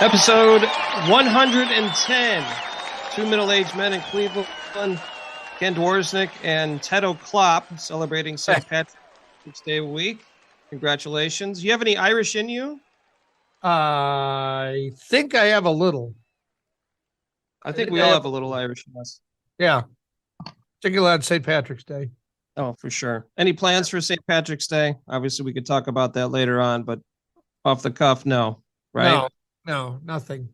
Episode 110. Two middle-aged men in Cleveland, Ken Dworsnik and Teddo Klopp, celebrating St. Patrick's Day week. Congratulations. You have any Irish in you? I think I have a little. I think we all have a little Irish in us. Yeah. Particularly on St. Patrick's Day. Oh, for sure. Any plans for St. Patrick's Day? Obviously, we could talk about that later on, but off the cuff, no. Right? No, nothing.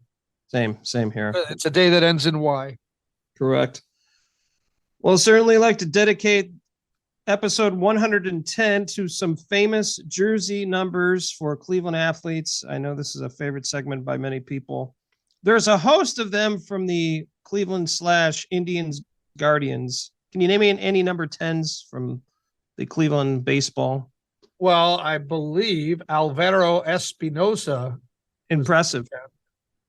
Same here. It's a day that ends in Y. Correct. Well, certainly like to dedicate episode 110 to some famous jersey numbers for Cleveland athletes. I know this is a favorite segment by many people. There's a host of them from the Cleveland/Indians Guardians. Can you name me any number 10s from the Cleveland baseball? Well, I believe Alvaro Espinosa. Impressive.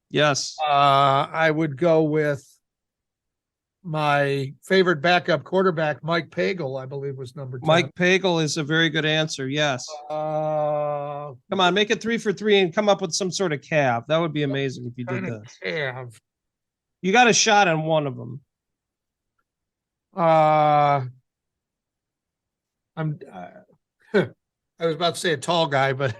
Yes. I would go with my favorite backup quarterback, Mike Pagel, I believe was number 10. Mike Pagel is a very good answer. Yes. Come on, make it 3 for 3 and come up with some sort of calf. That would be amazing if you did this. Calf. You got a shot on one of them. I was about to say a tall guy, but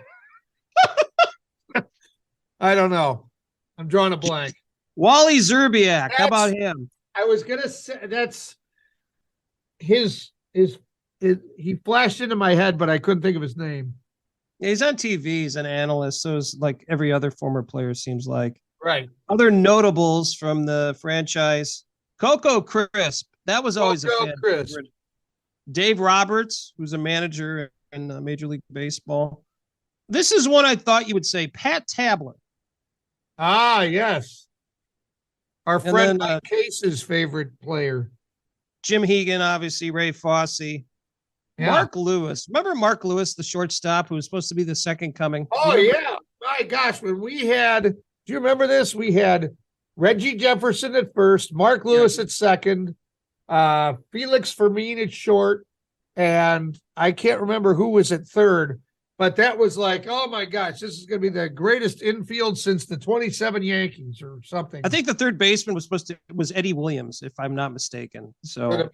I don't know. I'm drawing a blank. Wally Zerbiak. How about him? I was gonna say that's his. He flashed into my head, but I couldn't think of his name. Yeah, he's on TV. He's an analyst, so it's like every other former player seems like. Right. Other notables from the franchise: Coco Crisp. That was always a fan favorite. Dave Roberts, who's a manager in Major League Baseball. This is one I thought you would say. Pat Tabler. Ah, yes. Our friend Mike Case's favorite player. Jim Hegan, obviously, Ray Fosse. Yeah. Mark Lewis. Remember Mark Lewis, the shortstop, who was supposed to be the second coming? Oh, yeah. My gosh, when we had, do you remember this? We had Reggie Jefferson at first, Mark Lewis at second, Felix Fermin at short, and I can't remember who was at third. But that was like, oh my gosh, this is going to be the greatest infield since the 27 Yankees or something. I think the third baseman was Eddie Williams, if I'm not mistaken. So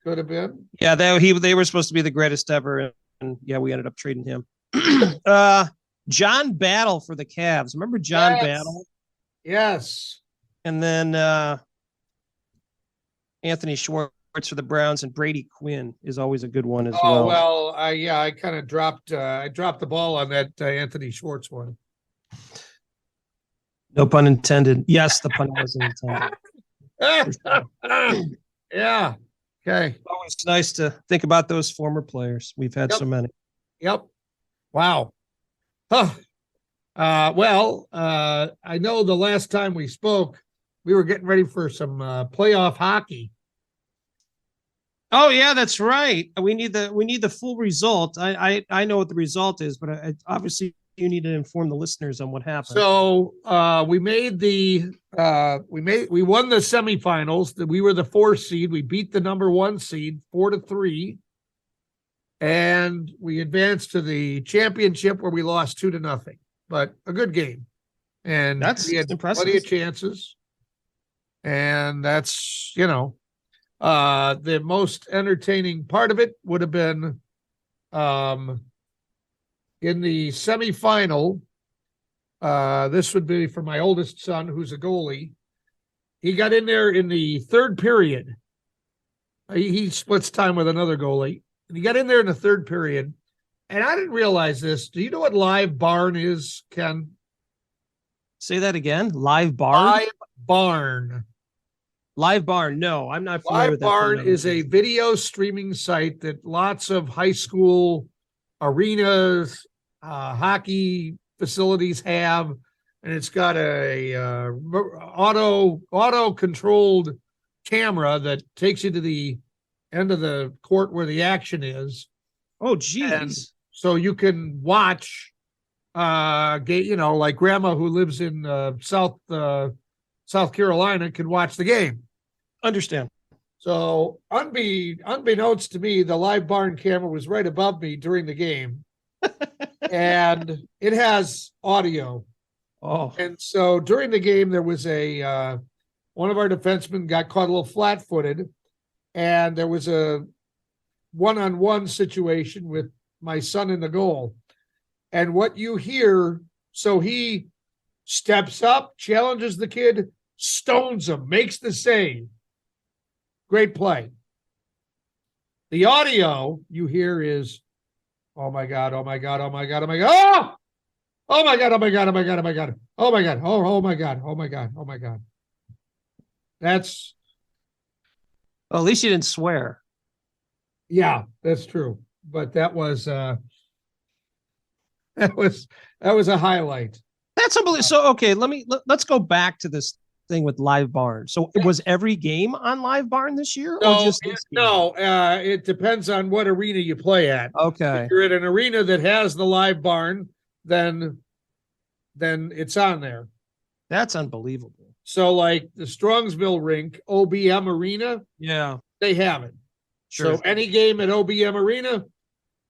could have been. Yeah, they were supposed to be the greatest ever, and yeah, we ended up trading him. John Battle for the Cavs. Remember John Battle? Yes. And then Anthony Schwartz for the Browns, and Brady Quinn is always a good one as well. Oh, well, I kind of dropped the ball on that Anthony Schwartz one. No pun intended. Yes, the pun wasn't intended. Yeah. Okay. Always nice to think about those former players. We've had so many. Yep. Wow. Huh. I know the last time we spoke, we were getting ready for some playoff hockey. Oh yeah, that's right. We need the full result. I know what the result is, but obviously you need to inform the listeners on what happened. So we won the semifinals. We were the 4th seed. We beat the number 1 seed 4-3, and we advanced to the championship where we lost 2-0. But a good game, and we had impressive. Plenty of chances, and that's the most entertaining part of it would have been in the semifinal. This would be for my oldest son, who's a goalie. He got in there in the 3rd period. He splits time with another goalie. And he got in there in the 3rd period. And I didn't realize this. Do you know what live barn is, Ken? Say that again. Live barn? Live barn. Live Barn. No, I'm not familiar with that. Live Barn is a video streaming site that lots of high school arenas, hockey facilities have, and it's got a auto controlled camera that takes you to the end of the court where the action is. Oh, geez. So you can watch, like grandma who lives in South Carolina can watch the game. Understand. So unbeknownst to me, the live barn camera was right above me during the game. And it has audio. Oh, And so during the game, there was one of our defensemen got caught a little flat-footed, and there was a one-on-one situation with my son in the goal. And what you hear, so he steps up, challenges the kid, stones him, makes the save. Great play. The audio you hear is, oh my God, oh my God, oh my God, oh my God, oh my God, oh my God, oh my God, oh my God, oh my God, oh my God, oh my God, oh my God. That's, well, at least you didn't swear. yeah, that's true. But that was that was a highlight. That's unbelievable. So, okay, let's go back to this thing with Live Barn. So, was every game on Live Barn this year, or just this game? No, it depends on what arena you play at. Okay, If you're at an arena that has the Live Barn, then it's on there. that's unbelievable. So, like the Strongsville rink, OBM Arena, Yeah, they have it. sure. So, any game at OBM Arena,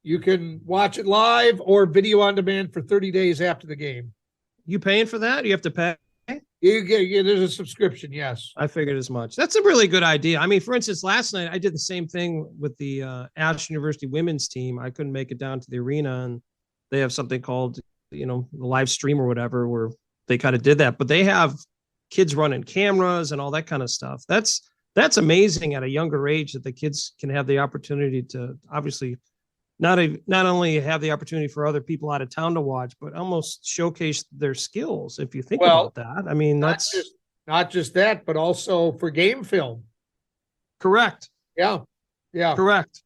you can watch it live or video on demand for 30 days after the game. You paying for that? You have to pay? There's a subscription, yes. I figured as much. That's a really good idea. I mean, for instance, last night I did the same thing with the Ashland University women's team. I couldn't make it down to the arena, and they have something called, the live stream or whatever, where they kind of did that. But they have kids running cameras and all that kind of stuff. That's amazing at a younger age that the kids can have the opportunity to obviously not only have the opportunity for other people out of town to watch, but almost showcase their skills. If you think about that, I mean, that's not just that, but also for game film. correct. Yeah. Correct.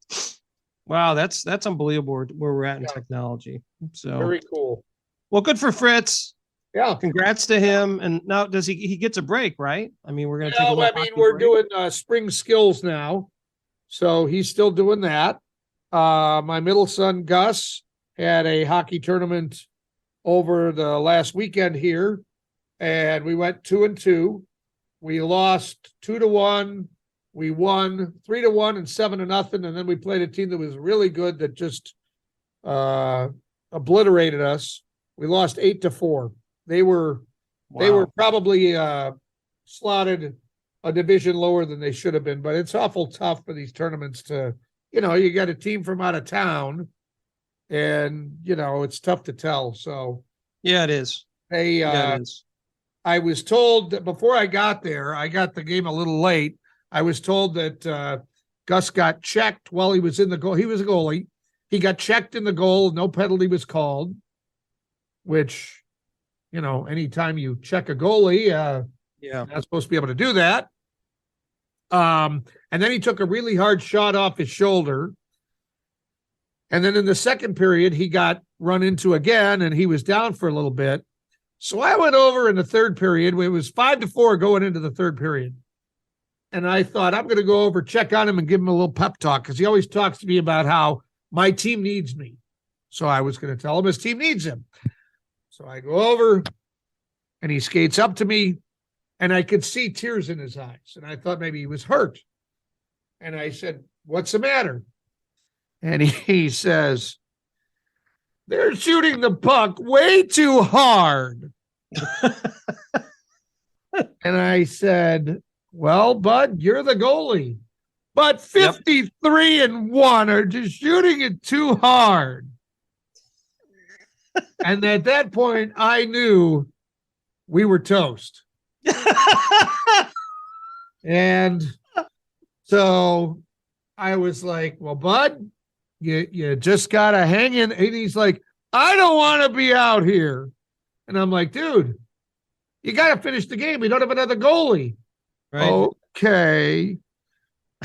Wow, that's unbelievable where we're at in technology. So very cool. Well, good for Fritz. Yeah. Congrats to him. And now does he gets a break, right? I mean, we're gonna take a little hockey we're break. doing spring skills now. So he's still doing that. My middle son Gus had a hockey tournament over the last weekend here, and we went 2-2. We lost 2-1. We won 3-1 and 7-0, and then we played a team that was really good that just obliterated us. We lost 8-4. They were probably slotted a division lower than they should have been, but it's awful tough for these tournaments to, you got a team from out of town, and it's tough to tell. So Yeah, it is. hey, It is. I was told that before I got there, I got the game a little late. I was told that Gus got checked while he was in the goal. He was a goalie. He got checked in the goal. No penalty was called, which, anytime you check a goalie, Yeah. not supposed to be able to do that. And then he took a really hard shot off his shoulder. And then in the second period, he got run into again, and he was down for a little bit. So I went over in the third period. It was 5-4 going into the third period. And I thought, I'm going to go over, check on him, and give him a little pep talk, because he always talks to me about how my team needs me. So I was going to tell him his team needs him. So I go over, and he skates up to me, and I could see tears in his eyes. And I thought maybe he was hurt. And I said, "What's the matter?" And he says, "They're shooting the puck way too hard." And I said, "Well, bud, you're the goalie. But 53-1 are just shooting it too hard." And at that point, I knew we were toast. And so I was like, "Well, bud, you just got to hang in." And he's like, "I don't want to be out here." And I'm like, "Dude, you got to finish the game. We don't have another goalie." Right. Okay.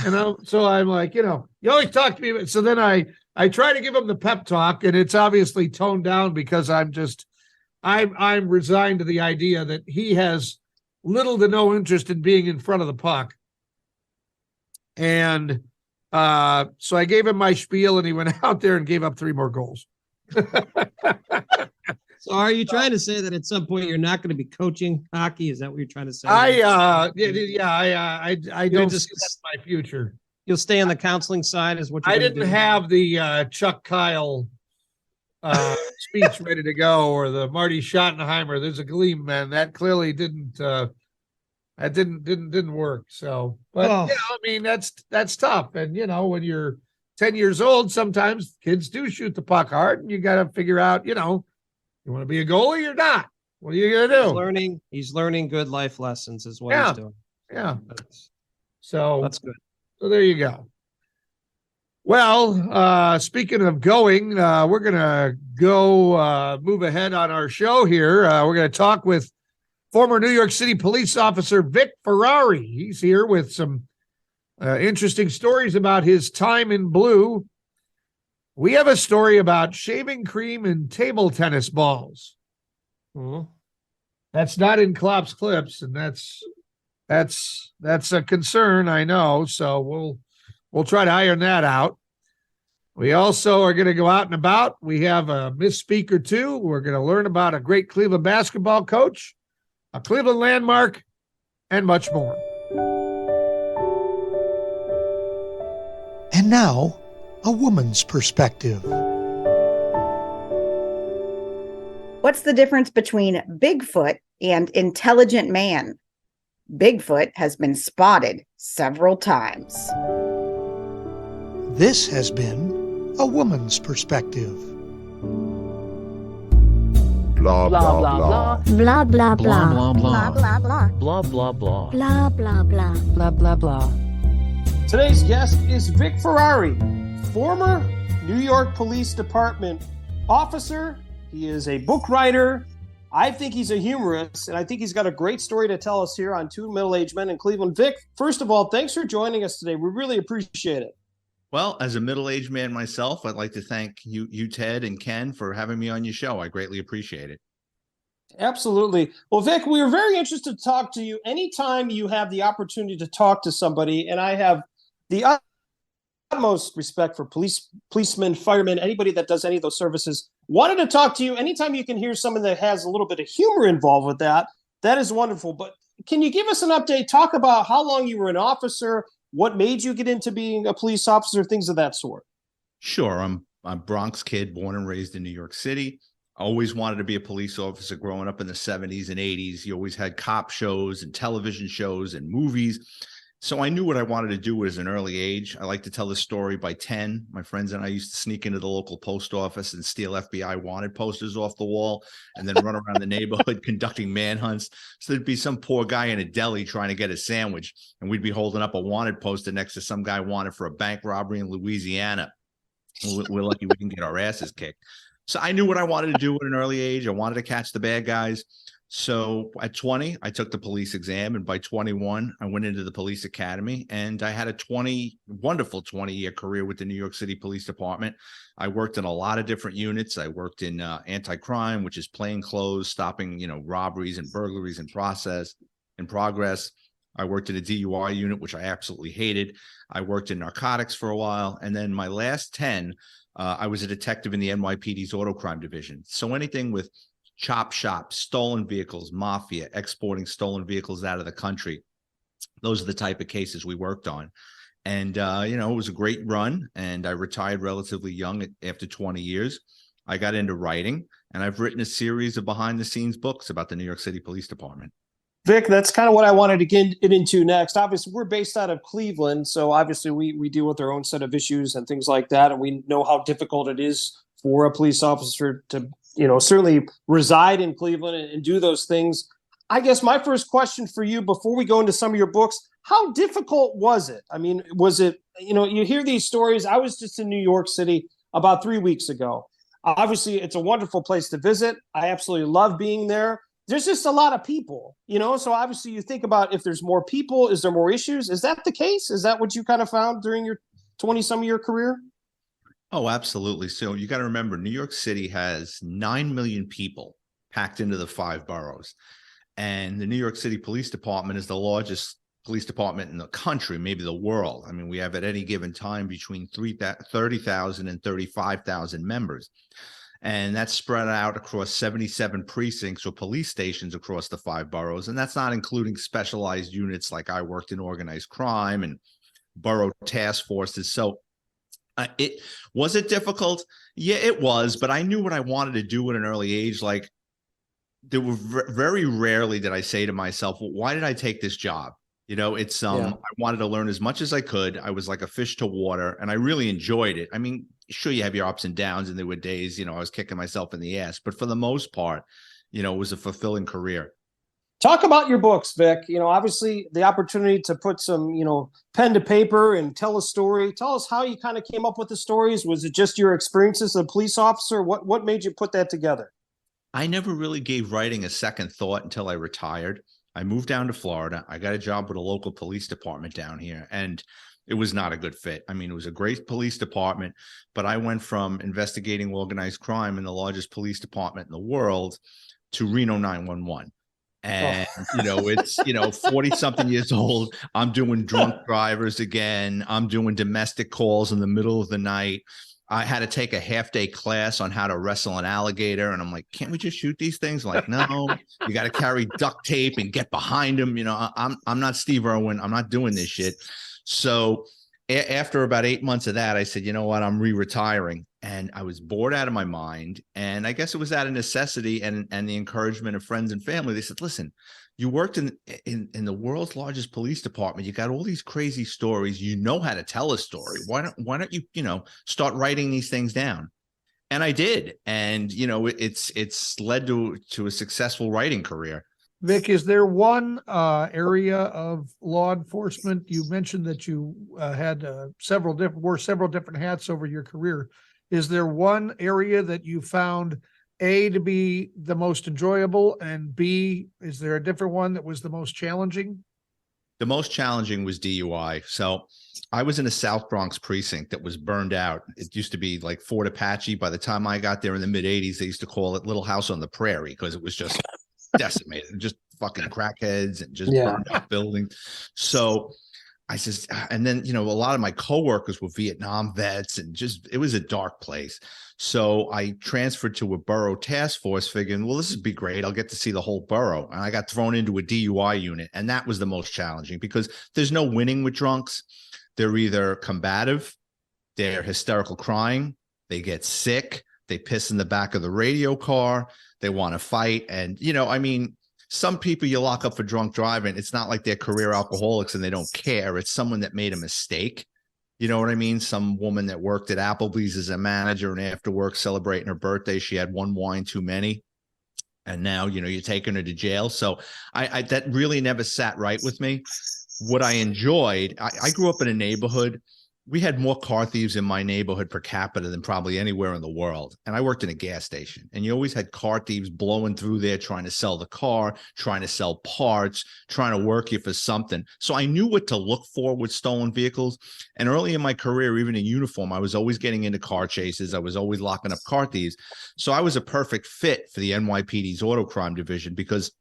And so I'm like, you always talk to me. So then I try to give him the pep talk, and it's obviously toned down because I'm resigned to the idea that he has little to no interest in being in front of the puck. And so I gave him my spiel, and he went out there and gave up 3 more goals. So are you trying to say that at some point you're not going to be coaching hockey? Is that what you're trying to say? I don't see that's my future. You'll stay on the counseling side is what you're I didn't do. have the Chuck Kyle speech ready to go, or the Marty Schottenheimer, there's a gleam, man. That clearly didn't didn't work. So, but I mean, that's tough. And when you're 10 years old, sometimes kids do shoot the puck hard, and you got to figure out, you want to be a goalie or not. What are you gonna do? He's learning good life lessons is what he's doing. Yeah. So that's good. So there you go. Well, speaking of going, we're going to go move ahead on our show here. We're going to talk with former New York City police officer Vic Ferrari. He's here with some interesting stories about his time in blue. We have a story about shaving cream and table tennis balls. Mm-hmm. That's not in Klopp's Klips, and that's a concern, I know. So we'll try to iron that out. We also are going to go out and about. We have a misspeak or two. We're going to learn about a great Cleveland basketball coach, a Cleveland landmark, and much more. And now, a woman's perspective. What's the difference between Bigfoot and intelligent man? Bigfoot has been spotted several times. This has been a woman's perspective. Blah blah blah. Blah blah blah. Blah blah Blah blah. blah blah. Blah blah blah. Blah blah blah. Blah, blah, blah. Today's guest is Vic Ferrari, former New York Police Department officer. He is a book writer. I think he's a humorist, and I think he's got a great story to tell us here on Two Middle-Aged Men in Cleveland. Vic, first of all, thanks for joining us today. We really appreciate it. Well, as a middle-aged man myself, I'd like to thank you, Ted and Ken, for having me on your show. I greatly appreciate it. Absolutely. Well, Vic, we are very interested to talk to you anytime you have the opportunity to talk to somebody, and I have the utmost respect for policemen, firemen, anybody that does any of those services. Wanted to talk to you anytime you can hear someone that has a little bit of humor involved with that. That is wonderful. But can you give us an update? Talk about how long you were an officer, what made you get into being a police officer, things of that sort. Sure. I'm a Bronx kid, born and raised in New York City. I always wanted to be a police officer growing up in the 70s and 80s. You always had cop shows and television shows and movies. So I knew what I wanted to do at an early age. I like to tell this story. By 10, my friends and I used to sneak into the local post office and steal FBI wanted posters off the wall and then run around the neighborhood conducting manhunts. So there'd be some poor guy in a deli trying to get a sandwich, and we'd be holding up a wanted poster next to some guy wanted for a bank robbery in Louisiana. We're lucky we can get our asses kicked. So I knew what I wanted to do at an early age. I wanted to catch the bad guys. So at 20, I took the police exam, and by 21, I went into the police academy, and I had a wonderful 20-year career with the New York City Police Department. I worked in a lot of different units. I worked in anti-crime, which is plainclothes, stopping, robberies and burglaries in progress. I worked in a DUI unit, which I absolutely hated. I worked in narcotics for a while. And then my last 10, I was a detective in the NYPD's auto crime division. So anything with chop shops, stolen vehicles, mafia, exporting stolen vehicles out of the country. Those are the type of cases we worked on. And, it was a great run, and I retired relatively young after 20 years. I got into writing, and I've written a series of behind-the-scenes books about the New York City Police Department. Vic, that's kind of what I wanted to get into next. Obviously, we're based out of Cleveland, so obviously we deal with our own set of issues and things like that, and we know how difficult it is for a police officer to certainly reside in Cleveland and do those things. I guess my first question for you before we go into some of your books, how difficult was it? I mean, was it, you hear these stories. I was just in New York City about 3 weeks ago. Obviously, it's a wonderful place to visit. I absolutely love being there. There's just a lot of people, so obviously you think about if there's more people, is there more issues? Is that the case? Is that what you kind of found during your 20-some-year career? Oh, absolutely. So you got to remember, New York City has 9 million people packed into the 5 boroughs. And the New York City Police Department is the largest police department in the country, maybe the world. I mean, we have at any given time between 30,000 and 35,000 members. And that's spread out across 77 precincts or police stations across the 5 boroughs. And that's not including specialized units like I worked in organized crime and borough task forces. So It was it difficult? Yeah, it was, but I knew what I wanted to do at an early age. Like there were very rarely did I say to myself, well, why did I take this job? You know, it's I wanted to learn as much as I could. I was like a fish to water, and I really enjoyed it. I mean, sure, you have your ups and downs, and there were days, I was kicking myself in the ass, but for the most part, it was a fulfilling career. Talk about your books, Vic. Obviously the opportunity to put some, pen to paper and tell a story. Tell us how you kind of came up with the stories. Was it just your experiences as a police officer? What made you put that together? I never really gave writing a second thought until I retired. I moved down to Florida. I got a job with a local police department down here, and it was not a good fit. I mean, it was a great police department, but I went from investigating organized crime in the largest police department in the world to Reno 911. And, it's, 40 something years old. I'm doing drunk drivers again. I'm doing domestic calls in the middle of the night. I had to take a half-day class on how to wrestle an alligator. And I'm like, can't we just shoot these things? Like, no, you got to carry duct tape and get behind them. I'm not Steve Irwin. I'm not doing this shit. So after about 8 months of that, I said, you know what, I'm re-retiring. And I was bored out of my mind. And I guess it was out of necessity and the encouragement of friends and family. They said, listen, you worked in the world's largest police department. You got all these crazy stories. You know how to tell a story. Why don't you, start writing these things down? And I did. And, it's led to a successful writing career. Vic, is there one area of law enforcement? You mentioned that you had several different hats over your career. Is there one area that you found A, to be the most enjoyable, and B, is there a different one that was the most challenging? The most challenging was DUI. So I was in a South Bronx precinct that was burned out. It used to be like Fort Apache. By the time I got there in the mid 80s, they used to call it Little House on the Prairie because it was just decimated, just fucking crackheads and just burned out buildings. So I says, and then, a lot of my coworkers were Vietnam vets, and just, it was a dark place. So I transferred to a borough task force figuring, well, this would be great. I'll get to see the whole borough. And I got thrown into a DUI unit. And that was the most challenging because there's no winning with drunks. They're either combative, they're hysterical crying, they get sick, they piss in the back of the radio car, they want to fight. And, some people you lock up for drunk driving, it's not like they're career alcoholics and they don't care. It's someone that made a mistake. You know what I mean? Some woman that worked at Applebee's as a manager, and after work celebrating her birthday, she had one wine too many. And now, you're taking her to jail. So I that really never sat right with me. What I enjoyed, I grew up in a neighborhood. We had more car thieves in my neighborhood per capita than probably anywhere in the world. And I worked in a gas station, and you always had car thieves blowing through there, trying to sell the car, trying to sell parts, trying to work you for something. So I knew what to look for with stolen vehicles. And early in my career, even in uniform, I was always getting into car chases. I was always locking up car thieves. So I was a perfect fit for the NYPD's auto crime division because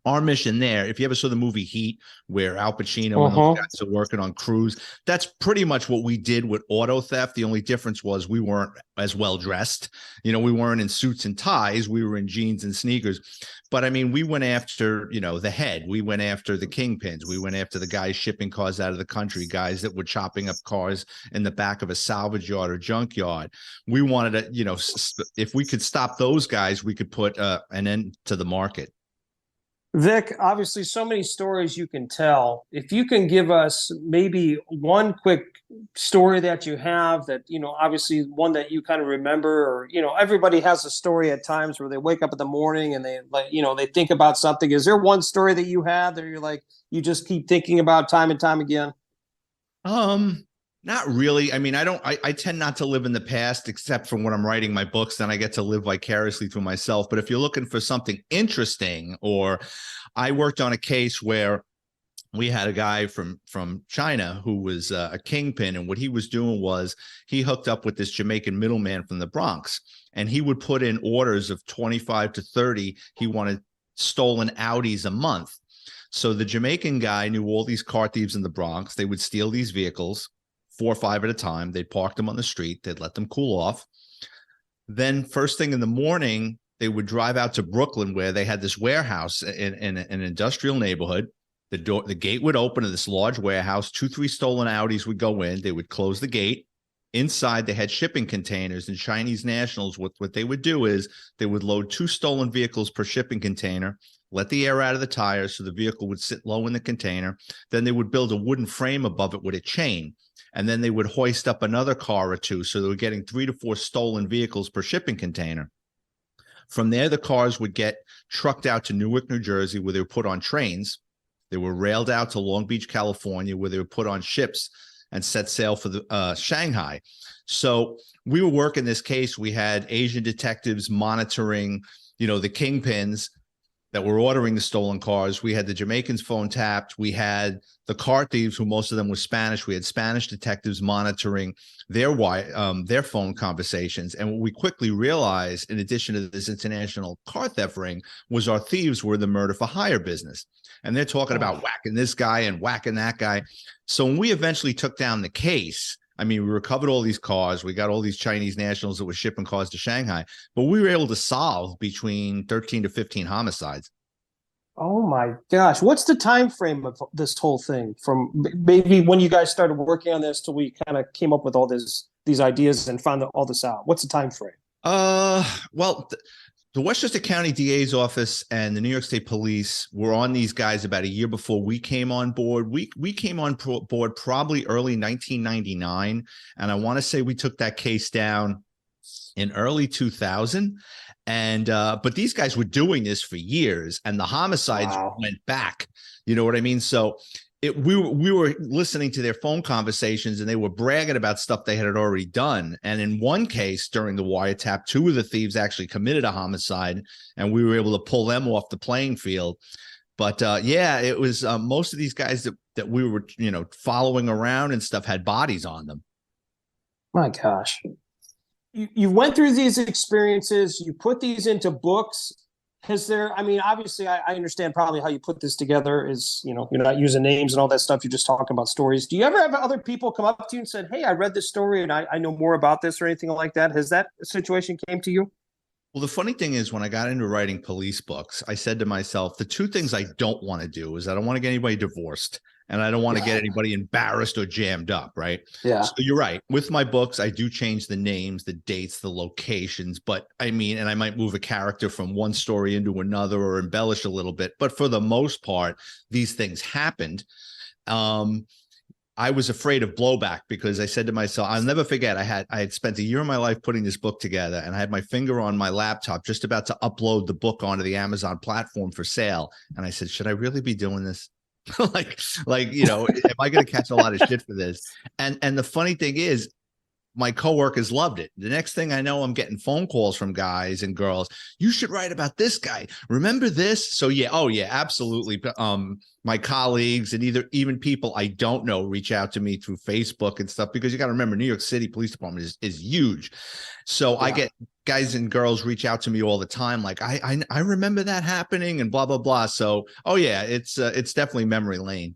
our mission there, if you ever saw the movie Heat, where Al Pacino and those guys are working on crews, that's pretty much what we did with auto theft. The only difference was we weren't as well dressed. We weren't in suits and ties. We were in jeans and sneakers. But I mean, we went after, the head. We went after the kingpins. We went after the guys shipping cars out of the country, guys that were chopping up cars in the back of a salvage yard or junkyard. We wanted to, if we could stop those guys, we could put an end to the market. Vic, obviously so many stories you can tell. If you can give us maybe one quick story that you have that, obviously one that you kind of remember, or, everybody has a story at times where they wake up in the morning and they they think about something. Is there one story that you have that you're like, you just keep thinking about time and time again? Not really. I mean, I tend not to live in the past except for when I'm writing my books, then I get to live vicariously through myself. But if you're looking for something interesting, or I worked on a case where we had a guy from China who was a kingpin. And what he was doing was he hooked up with this Jamaican middleman from the Bronx, and he would put in orders of 25 to 30. He wanted stolen Audis a month. So the Jamaican guy knew all these car thieves in the Bronx. They would steal these vehicles, 4 or 5 at a time. They'd park them on the street. They'd let them cool off. Then first thing in the morning, they would drive out to Brooklyn, where they had this warehouse in an industrial neighborhood. The gate would open to this large warehouse. 2-3 stolen Audis would go in. They would close the gate. Inside, they had shipping containers, and Chinese nationals, what they would do is they would load 2 stolen vehicles per shipping container, let the air out of the tires so the vehicle would sit low in the container. Then they would build a wooden frame above it with a chain. And then they would hoist up another car or 2. So they were getting 3 to 4 stolen vehicles per shipping container. From there, the cars would get trucked out to Newark, New Jersey, where they were put on trains. They were railed out to Long Beach, California, where they were put on ships and set sail for the Shanghai. So we were working this case. We had Asian detectives monitoring, the kingpins that were ordering the stolen cars. We had the Jamaicans phone tapped. We had the car thieves, who most of them were Spanish. We had Spanish detectives monitoring their phone conversations. And what we quickly realized, in addition to this international car theft ring, was our thieves were the murder for hire business. And they're talking about whacking this guy and whacking that guy. So when we eventually took down the case, I mean, we recovered all these cars. We got all these Chinese nationals that were shipping cars to Shanghai, but we were able to solve between 13 to 15 homicides. Oh my gosh. What's the time frame of this whole thing, from maybe when you guys started working on this till we kind of came up with all these ideas and found all this out? What's the time frame? Well, the Westchester County DA's office and the New York State Police were on these guys about a year before we came on board. We came on board probably early 1999, and I want to say we took that case down in early 2000. And but these guys were doing this for years, and the homicides went back. You know what I mean? So we were listening to their phone conversations, and they were bragging about stuff they had already done. And in one case during the wiretap, 2 of the thieves actually committed a homicide, and we were able to pull them off the playing field. But yeah, it was most of these guys that we were following around and stuff had bodies on them. My gosh. You went through these experiences, you put these into books. Obviously I understand probably how you put this together is, you're not using names and all that stuff. You're just talking about stories. Do you ever have other people come up to you and said, hey, I read this story and I know more about this, or anything like that? Has that situation came to you? Well, the funny thing is, when I got into writing police books, I said to myself, the 2 things I don't want to do is I don't want to get anybody divorced, and I don't want to get anybody embarrassed or jammed up, right? Yeah. So you're right. With my books, I do change the names, the dates, the locations, but I might move a character from one story into another or embellish a little bit. But for the most part, these things happened. I was afraid of blowback, because I said to myself, I'll never forget, I had spent a year of my life putting this book together, and I had my finger on my laptop just about to upload the book onto the Amazon platform for sale. And I said, should I really be doing this? like, am I going to catch a lot of shit for this? And the funny thing is, my coworkers loved it. The next thing I know, I'm getting phone calls from guys and girls. You should write about this guy. Remember this? So yeah, oh yeah, absolutely. My colleagues and even people I don't know reach out to me through Facebook and stuff, because you got to remember, New York City Police Department is huge. So yeah. I get guys and girls reach out to me all the time, like I remember that happening and blah blah blah. So oh yeah, it's definitely memory lane.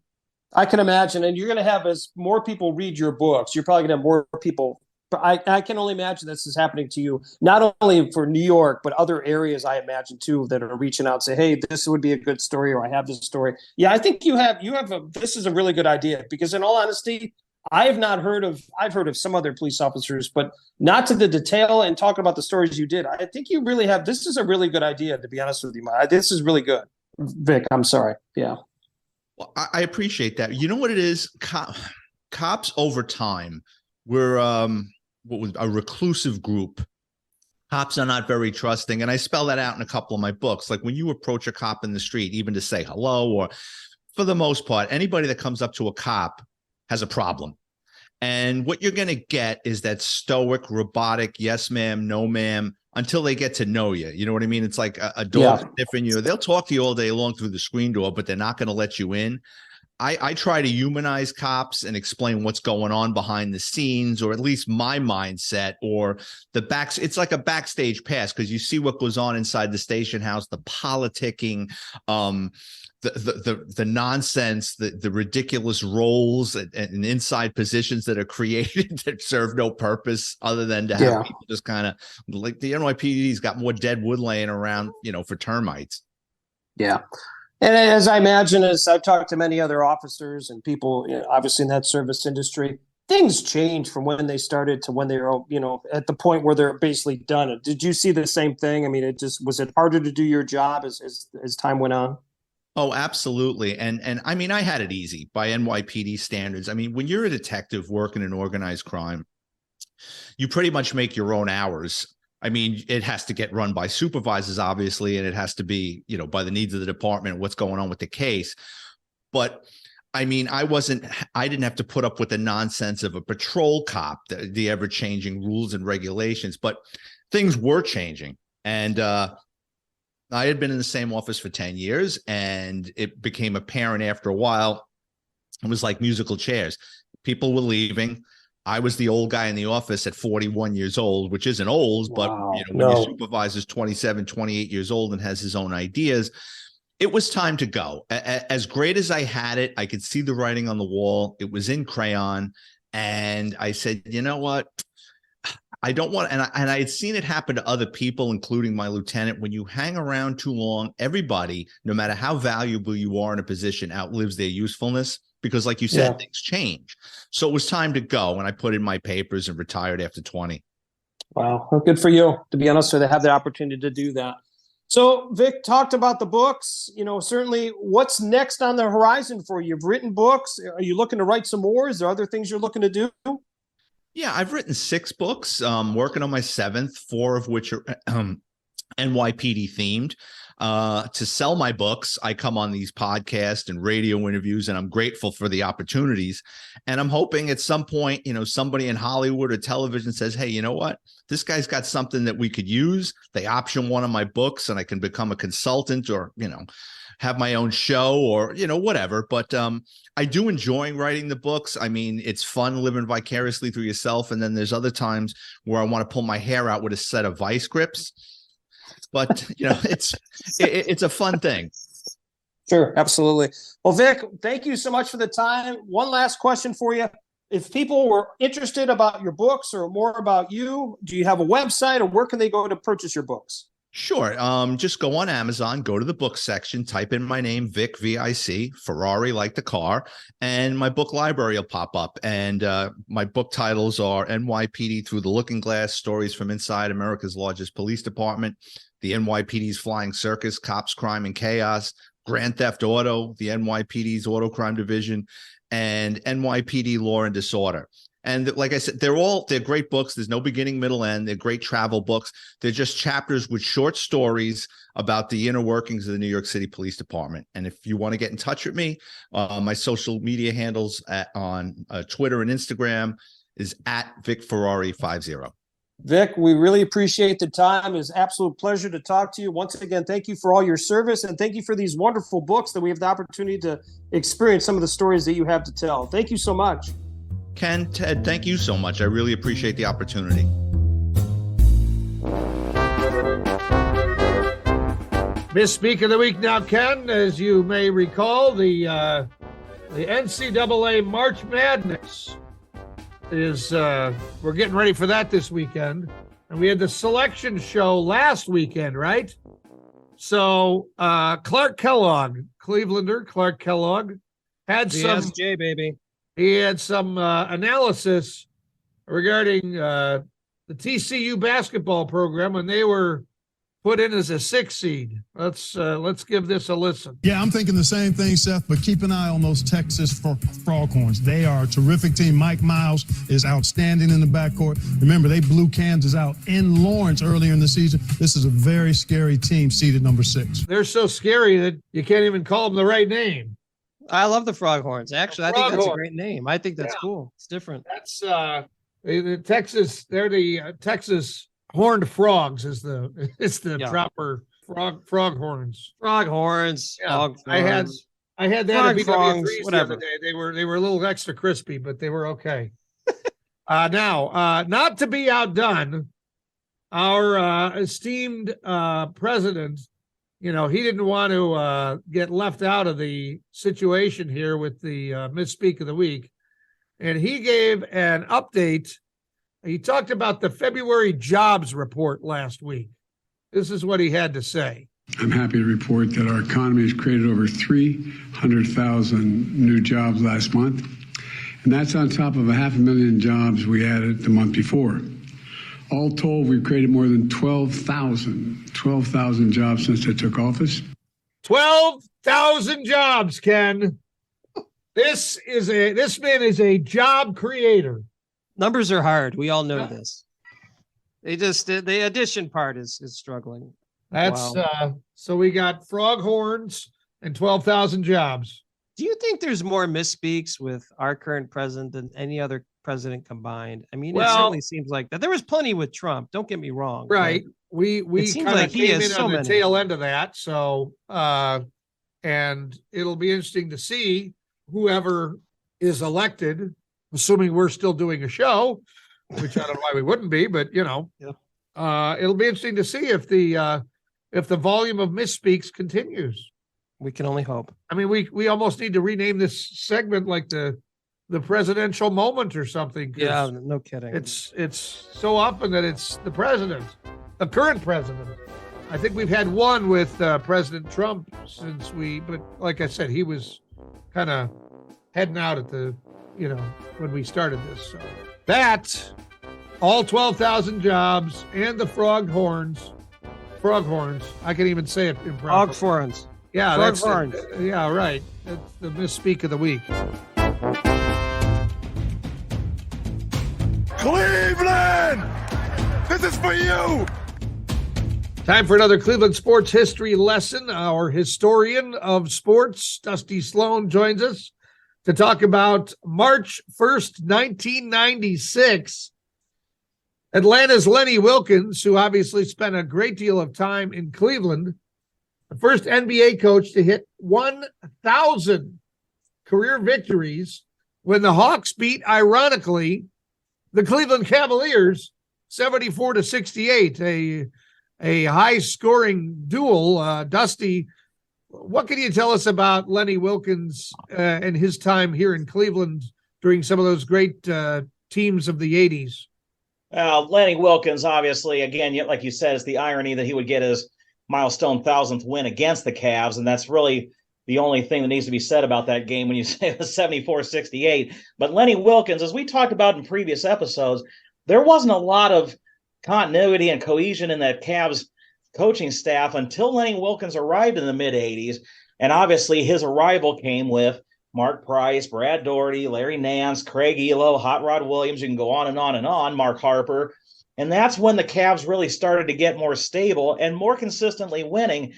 I can imagine, and you're going to have, as more people read your books, you're probably going to have more people. I can only imagine this is happening to you, not only for New York, but other areas, I imagine too, that are reaching out and say, hey, this would be a good story, or I have this story. Yeah, I think this is a really good idea, because in all honesty, I've heard of some other police officers, but not to the detail and talking about the stories you did. I think you really have, this is a really good idea, to be honest with you. This is really good. Vic, I'm sorry. Yeah. Well, I appreciate that. You know what it is? Cops over time, we're a reclusive group. Cops are not very trusting. And I spell that out in a couple of my books. Like when you approach a cop in the street, even to say hello, or for the most part, anybody that comes up to a cop has a problem. And what you're going to get is that stoic, robotic, yes, ma'am, no, ma'am, until they get to know you. You know what I mean? It's like a dog sniffing you. They'll talk to you all day long through the screen door, but they're not going to let you in. I try to humanize cops and explain what's going on behind the scenes, or at least my mindset, or it's like a backstage pass, because you see what goes on inside the station house, the politicking, the nonsense, the ridiculous roles and inside positions that are created that serve no purpose other than to have people just kind of, like, the NYPD's got more dead wood laying around, for termites. Yeah. And as I imagine, as I've talked to many other officers and people, obviously in that service industry, things change from when they started to when they were, at the point where they're basically done. Did you see the same thing? I mean, was it harder to do your job as time went on? Oh, absolutely. And I mean, I had it easy by NYPD standards. I mean, when you're a detective working in organized crime, you pretty much make your own hours. I mean, it has to get run by supervisors, obviously, and it has to be, by the needs of the department, what's going on with the case. But I mean, I didn't have to put up with the nonsense of a patrol cop, the ever-changing rules and regulations, but things were changing. And I had been in the same office for 10 years, and it became apparent after a while. It was like musical chairs. People were leaving. I was the old guy in the office at 41 years old, which isn't old, but when your supervisor's 27, 28 years old and has his own ideas, it was time to go. As great as I had it, I could see the writing on the wall. It was in crayon. And I said, you know what? I don't want, and I had seen it happen to other people, including my lieutenant. When you hang around too long, everybody, no matter how valuable you are in a position, outlives their usefulness. Because like you said, things change. So it was time to go. And I put in my papers and retired after 20. Wow. Well, good for you, to be honest, to have the opportunity to do that. So Vic talked about the books, certainly what's next on the horizon for you? You've written books. Are you looking to write some more? Is there other things you're looking to do? Yeah, I've written 6 books, working on my 7th, 4 of which are NYPD themed. To sell my books, I come on these podcasts and radio interviews, and I'm grateful for the opportunities. And I'm hoping at some point, somebody in Hollywood or television says, hey, you know what? This guy's got something that we could use. They option one of my books and I can become a consultant or, have my own show or, whatever. But I do enjoy writing the books. I mean, it's fun living vicariously through yourself. And then there's other times where I want to pull my hair out with a set of vice grips. But, it's a fun thing. Sure, absolutely. Well, Vic, thank you so much for the time. One last question for you. If people were interested about your books or more about you, do you have a website or where can they go to purchase your books? Sure. Just go on Amazon, go to the book section, type in my name, Vic, V-I-C, Ferrari, like the car, and my book library will pop up. And my book titles are NYPD Through the Looking Glass, Stories from Inside America's Largest Police Department, The NYPD's Flying Circus, Cops, Crime, and Chaos, Grand Theft Auto, the NYPD's Auto Crime Division, and NYPD Law and Disorder. And like I said, they're great books. There's no beginning, middle, end. They're great travel books. They're just chapters with short stories about the inner workings of the New York City Police Department. And if you want to get in touch with me, my social media handles on Twitter and Instagram is @VicFerrari50. Vic, we really appreciate the time. It's an absolute pleasure to talk to you. Once again, thank you for all your service and thank you for these wonderful books that we have the opportunity to experience some of the stories that you have to tell. Thank you so much. Ken, Ted, thank you so much. I really appreciate the opportunity. Misspeak of the week now, Ken. As you may recall, the NCAA March Madness is we're getting ready for that this weekend. And we had the selection show last weekend, right? So Clark Kellogg, Clevelander, Clark Kellogg, had some CSJ, baby. He had some analysis regarding the TCU basketball program when they were put in as a 6 seed. Let's give this a listen. Yeah, I'm thinking the same thing, Seth, but keep an eye on those Texas Froghorns. They are a terrific team. Mike Miles is outstanding in the backcourt. Remember, they blew Kansas out in Lawrence earlier in the season. This is a very scary team, seeded number 6. They're so scary that you can't even call them the right name. I love the Froghorns. Actually, I think that's a great name. I think that's cool. It's different. That's the Texas. They're the Texas Horned Frogs. Is the proper Froghorns. Froghorns. Yeah. I had that at BW3s the other day. They were a little extra crispy, but they were okay. Now, not to be outdone, our esteemed president. He didn't want to get left out of the situation here with the Misspeak of the Week. And he gave an update. He talked about the February jobs report last week. This is what he had to say. I'm happy to report that our economy has created over 300,000 new jobs last month. And that's on top of 500,000 jobs we added the month before. All told, we've created more than 12,000 jobs since I took office. 12,000 jobs, Ken. This man is a job creator. Numbers are hard. We all know this. The addition part is struggling. That's Wow. So we got frog horns and 12,000 jobs. Do you think there's more misspeaks with our current president than any other president combined? I mean, it Well- certainly seems like that. There was plenty with Trump. Don't get me wrong. Right. We It seems kind of like he came has in so on the many. tail end of that. So and it'll be interesting to see whoever is elected, assuming we're still doing a show, which I don't know why we wouldn't be, but Yeah. It'll be interesting to see if the volume of misspeaks continues. We can only hope. I mean, we almost need to rename this segment like the presidential moment or something. 'cause Yeah, no kidding. it's so often that it's the president, the current president. I think we've had one with President Trump but like I said, he was kind of heading out at when we started this. So that all 12,000 jobs and the frog horns. I can't even say it improperly. Frog horns. Yeah, Frog that's horns. yeah, right. That's the misspeak of the week. Cleveland! This is for you! Time for another Cleveland sports history lesson. Our historian of sports, Dusty Sloan, joins us to talk about March 1st, 1996. Atlanta's Lenny Wilkens, who obviously spent a great deal of time in Cleveland, the first NBA coach to hit 1,000 career victories when the Hawks beat, ironically, the Cleveland Cavaliers 74-68, a high-scoring duel. Dusty, what can you tell us about Lenny Wilkens and his time here in Cleveland during some of those great teams of the 80s? Lenny Wilkens, obviously, again, like you said, it's the irony that he would get his milestone 1,000th win against the Cavs, and that's really the only thing that needs to be said about that game when you say it was 74-68. But Lenny Wilkens, as we talked about in previous episodes, there wasn't a lot of continuity and cohesion in that Cavs coaching staff until Lenny Wilkens arrived in the mid-'80s, and obviously his arrival came with Mark Price, Brad Daugherty, Larry Nance, Craig Elo, Hot Rod Williams, you can go on and on and on, Mark Harper. And that's when the Cavs really started to get more stable and more consistently winning.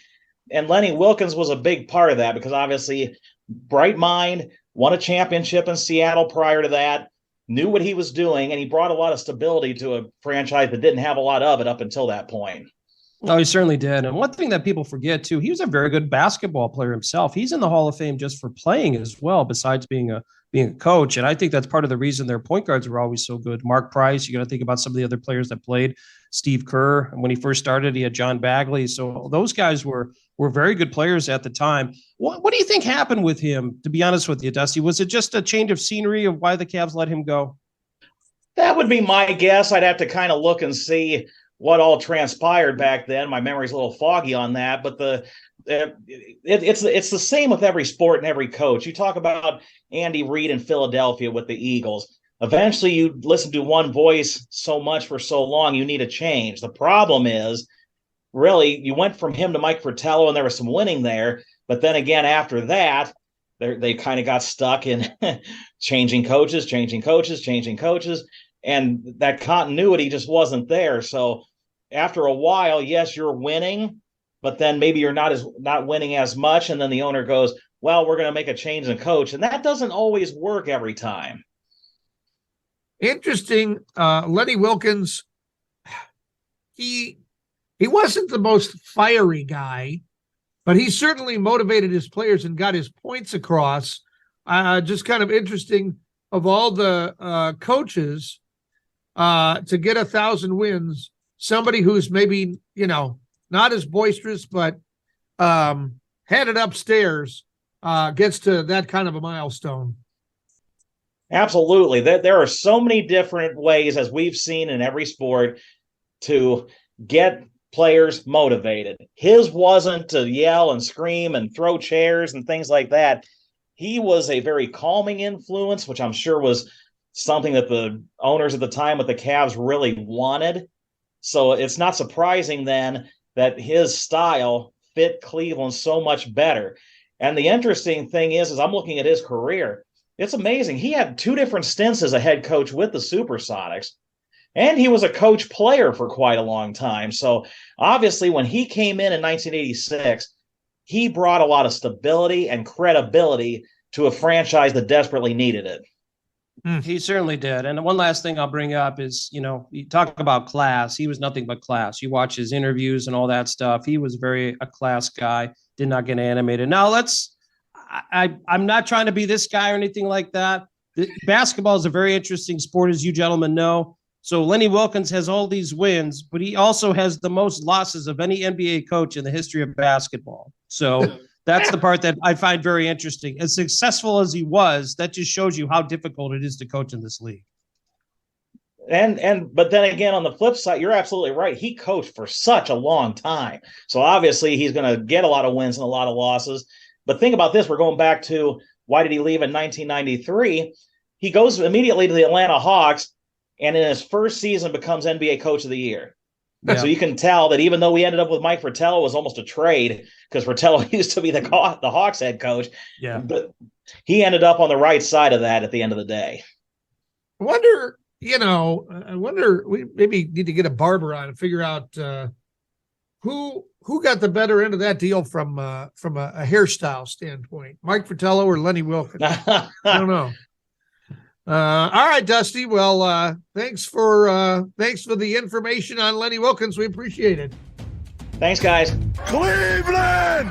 And Lenny Wilkens was a big part of that because obviously bright mind, won a championship in Seattle prior to that, knew what he was doing, and he brought a lot of stability to a franchise that didn't have a lot of it up until that point. Oh, he certainly did. And one thing that people forget too, he was a very good basketball player himself. He's in the Hall of Fame just for playing as well, besides being a coach. And I think that's part of the reason their point guards were always so good. Mark Price, you got to think about some of the other players that played. Steve Kerr, when he first started, he had John Bagley. So those guys were very good players at the time. What do you think happened with him, to be honest with you, Dusty? Was it just a change of scenery of why the Cavs let him go? That would be my guess. I'd have to kind of look and see what all transpired back then. My memory's a little foggy on that, but it's the same with every sport and every coach. You talk about Andy Reid in Philadelphia with the Eagles. Eventually, you listen to one voice so much for so long, you need a change. The problem is, really, you went from him to Mike Fratello, and there was some winning there. But then again, after that, they kind of got stuck in changing coaches, and that continuity just wasn't there. So after a while, yes, you're winning, but then maybe you're not winning as much. And then the owner goes, well, we're going to make a change in coach. And that doesn't always work every time. Interesting. Lenny Wilkens, he wasn't the most fiery guy, but he certainly motivated his players and got his points across. Just kind of interesting of all the coaches to get 1,000 wins, somebody who's maybe, not as boisterous, but headed upstairs gets to that kind of a milestone. Absolutely. There are so many different ways, as we've seen in every sport, to get players motivated. His wasn't to yell and scream and throw chairs and things like that. he was a very calming influence, which I'm sure was something that the owners at the time with the Cavs really wanted. So it's not surprising then that his style fit Cleveland so much better. And the interesting thing is I'm looking at his career. It's amazing. He had 2 different stints as a head coach with the Supersonics, and he was a coach player for quite a long time. So obviously, when he came in 1986, he brought a lot of stability and credibility to a franchise that desperately needed it. He certainly did. And one last thing I'll bring up is, you talk about class. He was nothing but class. You watch his interviews and all that stuff. He was very a class guy, did not get animated. Now I'm not trying to be this guy or anything like that. Basketball is a very interesting sport, as you gentlemen know. So Lenny Wilkens has all these wins, but he also has the most losses of any NBA coach in the history of basketball. So that's the part that I find very interesting. As successful as he was, that just shows you how difficult it is to coach in this league. But then again, on the flip side, you're absolutely right. He coached for such a long time. So obviously he's going to get a lot of wins and a lot of losses. But think about this. We're going back to why did he leave in 1993? He goes immediately to the Atlanta Hawks, and in his first season becomes NBA Coach of the Year. Yeah. So you can tell that even though we ended up with Mike Fratello, it was almost a trade because Fratello used to be the Hawks head coach. Yeah. But he ended up on the right side of that at the end of the day. I wonder we maybe need to get a barber on and figure out who got the better end of that deal from a hairstyle standpoint, Mike Fratello or Lenny Wilkens. I don't know. All right, Dusty. Well, thanks for the information on Lenny Wilkens. We appreciate it. Thanks, guys. Cleveland,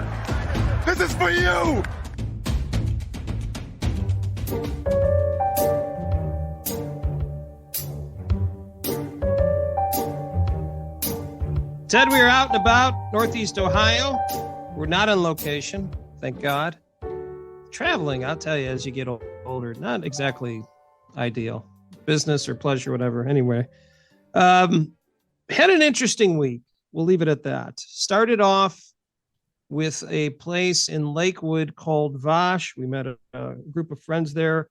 this is for you. Ted, we are out and about Northeast Ohio. We're not on location, thank God. Traveling, I'll tell you, as you get older, not exactly ideal. Business or pleasure, whatever. Anyway, had an interesting week. We'll leave it at that. Started off with a place in Lakewood called Vash. We met a group of friends there,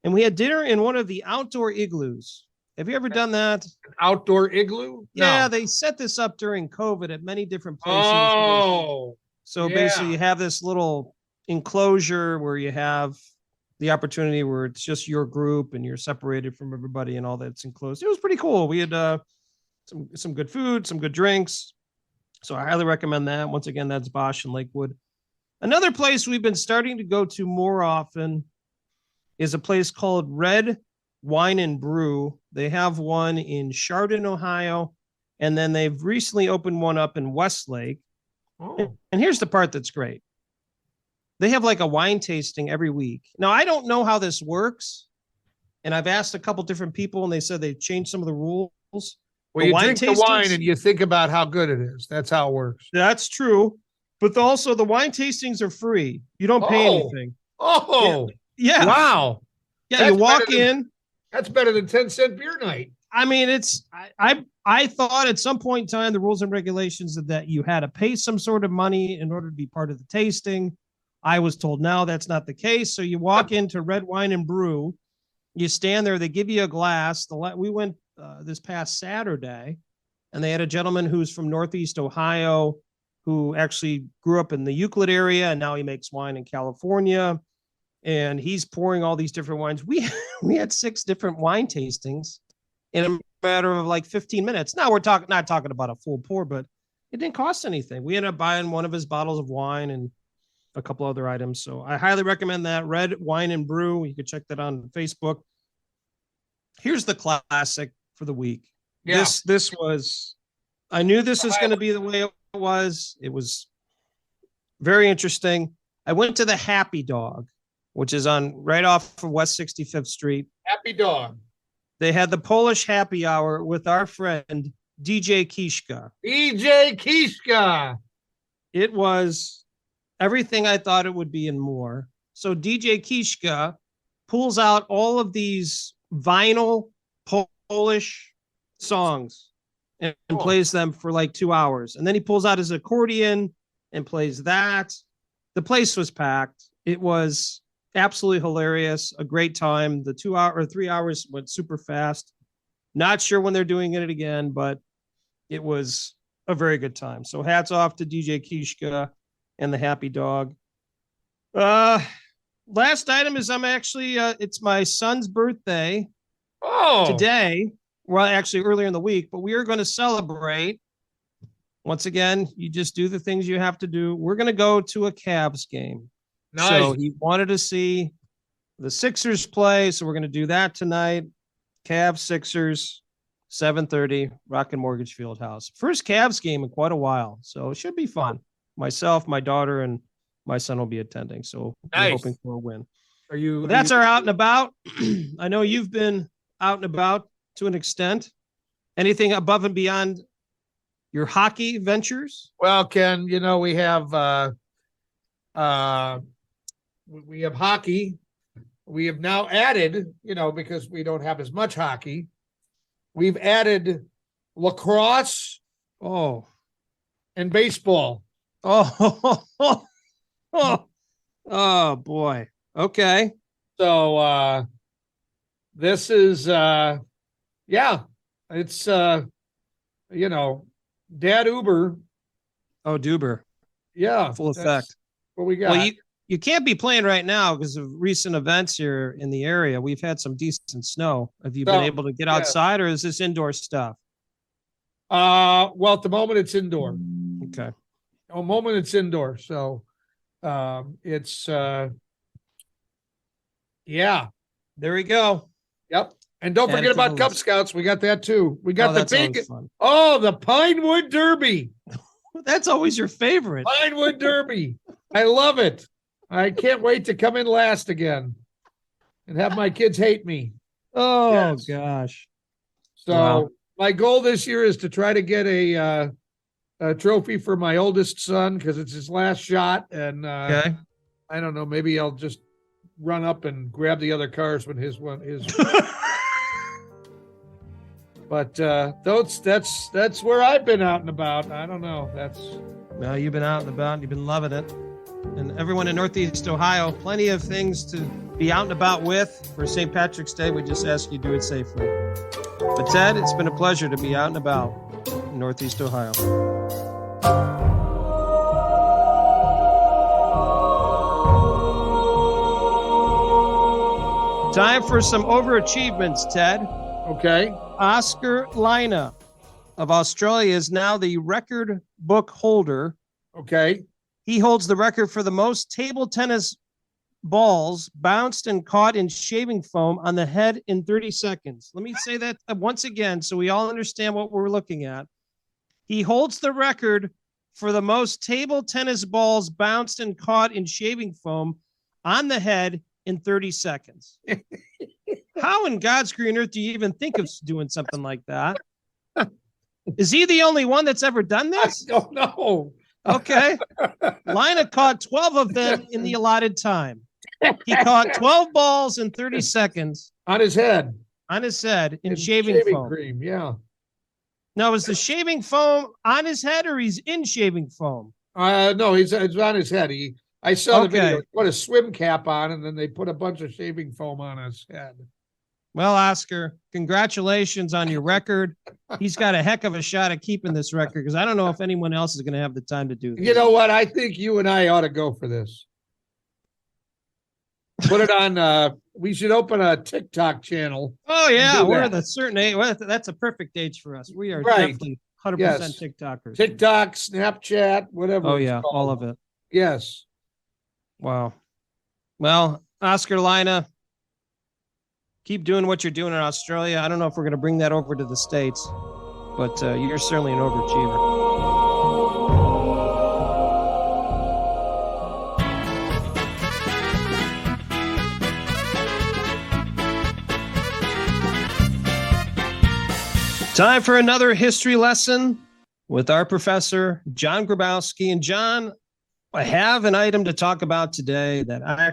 and we had dinner in one of the outdoor igloos. Have you ever done that? Outdoor igloo? Yeah, No. they set this up during COVID at many different places. Oh, so yeah. basically you have this little enclosure where you have the opportunity where it's just your group and you're separated from everybody and all that's enclosed. It was pretty cool. We had some good food, some good drinks. So I highly recommend that. Once again, that's Bosch and Lakewood. Another place we've been starting to go to more often is a place called Red Wine and Brew. They have one in Chardon, Ohio, and then they've recently opened one up in Westlake. Oh. And here's the part that's great. They have like a wine tasting every week. Now, I don't know how this works, and I've asked a couple different people, and they said they've changed some of the rules. Well, you drink the wine and you think about how good it is. That's how it works. That's true. But also, the wine tastings are free. You don't pay anything. Oh, yeah. Wow. Yeah, That's you walk in. That's better than 10-cent beer night. I mean, I thought at some point in time, the rules and regulations that you had to pay some sort of money in order to be part of the tasting. I was told now that's not the case. So you walk into Red Wine and Brew, you stand there, they give you a glass. We went this past Saturday, and they had a gentleman who's from Northeast Ohio who actually grew up in the Euclid area, and now he makes wine in California. And he's pouring all these different wines. We had 6 different wine tastings in a matter of like 15 minutes. Now we're not talking about a full pour, but it didn't cost anything. We ended up buying one of his bottles of wine and a couple other items. So I highly recommend that. Red Wine and Brew. You can check that on Facebook. Here's the classic for the week. Yeah. This was, I knew this was going to be the way it was. It was very interesting. I went to the Happy Dog, which is on right off of West 65th Street. Happy Dog. They had the Polish happy hour with our friend, DJ Kishka. DJ Kishka. It was everything I thought it would be and more. So DJ Kishka pulls out all of these vinyl Polish songs and plays them for like 2 hours. And then he pulls out his accordion and plays that. The place was packed. It was absolutely hilarious. A great time. The 2 hour or 3 hours went super fast. Not sure when they're doing it again, but it was a very good time. So hats off to DJ Kishka and the Happy Dog. Last item is I'm actually it's my son's birthday today. Well, actually earlier in the week, but we are going to celebrate. Once again, you just do the things you have to do. We're going to go to a Cavs game. Nice. So he wanted to see the Sixers play, so we're going to do that tonight. Cavs, Sixers, 7:30, Rocket Mortgage Fieldhouse. First Cavs game in quite a while, so it should be fun. Myself, my daughter, and my son will be attending, so we're hoping for a win. That's our out and about. I know you've been out and about to an extent. Anything above and beyond your hockey ventures? Well, Ken, we have hockey. We have now added, because we don't have as much hockey, we've added lacrosse. Oh, and baseball. Oh boy. Okay. So this is it's Dad Uber. Oh, Duber. Yeah. Full effect. What we got. Well, you can't be playing right now because of recent events here in the area. We've had some decent snow. Have you been able to get outside, or is this indoor stuff? Well, at the moment it's indoor. Okay. At the moment it's indoor. So it's There we go. Yep. And don't forget about Cub Scouts. We got that too. We got the big the Pinewood Derby. That's always your favorite. Pinewood Derby. I love it. I can't wait to come in last again and have my kids hate me. Oh, gosh. So my goal this year is to try to get a trophy for my oldest son because it's his last shot. And I don't know, maybe I'll just run up and grab the other cars when his one is. But that's where I've been out and about. I don't know. No, you've been out and about. You've been loving it. And everyone in Northeast Ohio, plenty of things to be out and about with. For St. Patrick's Day, we just ask you to do it safely. But Ted, it's been a pleasure to be out and about in Northeast Ohio. Time for some overachievements, Ted. Okay. Oscar Lina of Australia is now the record book holder. Okay. He holds the record for the most table tennis balls bounced and caught in shaving foam on the head in 30 seconds. Let me say that once again so we all understand what we're looking at. He holds the record for the most table tennis balls bounced and caught in shaving foam on the head in 30 seconds. How in God's green earth do you even think of doing something like that? Is he the only one that's ever done this? I don't know. Okay. Lina caught 12 of them in the allotted time. He caught 12 balls in 30 seconds. On his head. On his head in shaving foam. Cream, yeah. Now, is the shaving foam on his head or he's in shaving foam? No, it's on his head. I saw the video. He put a swim cap on and then they put a bunch of shaving foam on his head. Well, Oscar, congratulations on your record. He's got a heck of a shot at keeping this record because I don't know if anyone else is going to have the time to do this. You know what? I think you and I ought to go for this. Put it on. We should open a TikTok channel. Oh, yeah. We're at a certain age. Well, that's a perfect age for us. We are definitely 100% TikTokers. TikTok, Snapchat, whatever. Oh, yeah. All of it. Yes. Wow. Well, Oscar Lina, keep doing what you're doing in Australia. I don't know if we're going to bring that over to the States, but you're certainly an overachiever. Time for another history lesson with our professor, John Grabowski. And John, I have an item to talk about today that I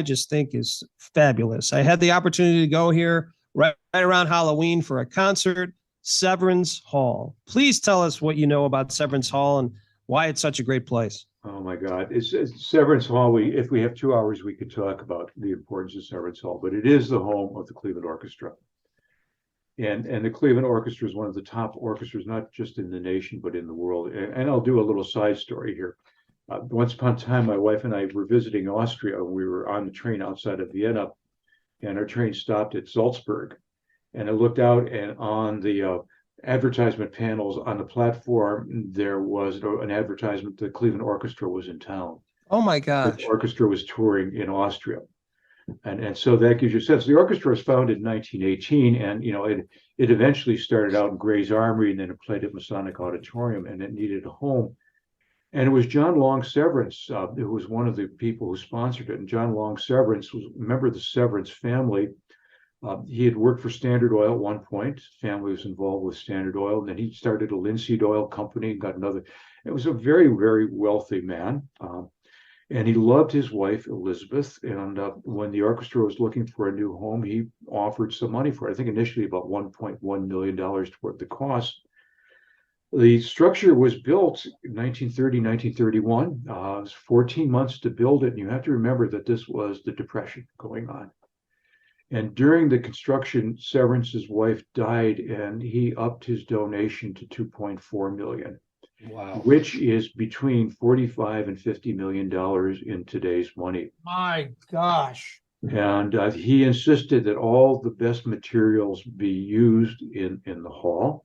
just think is fabulous. I had the opportunity to go here right around Halloween for a concert, Severance Hall. Please tell us what you know about Severance Hall and why it's such a great place. Oh my God. It's Severance Hall. If we have 2 hours, we could talk about the importance of Severance Hall, but it is the home of the Cleveland Orchestra. And the Cleveland Orchestra is one of the top orchestras, not just in the nation, but in the world. And I'll do a little side story here. Once upon a time, my wife and I were visiting Austria. We were on the train outside of Vienna, and our train stopped at Salzburg. And I looked out, and on the advertisement panels on the platform, there was an advertisement the Cleveland Orchestra was in town. Oh my The gosh. orchestra was touring in Austria. And so that gives you a sense. The orchestra was founded in 1918, and it eventually started out in Gray's Armory, and then it played at Masonic Auditorium, and it needed a home. And it was John Long Severance who was one of the people who sponsored it. And John Long Severance was a member of the Severance family. He had worked for Standard Oil at one point. Family was involved with Standard Oil, and then he started a linseed oil company and got another. It was a very, very wealthy man. And he loved his wife, Elizabeth. And when the orchestra was looking for a new home, he offered some money for it. I think initially about $1.1 million toward the cost. The structure was built in 1930, 1931. It was 14 months to build it. And you have to remember that this was the Depression going on. And during the construction, Severance's wife died, and he upped his donation to $2.4 million. Wow. Which is between $45 and $50 million in today's money. My gosh. And he insisted that all the best materials be used in the hall.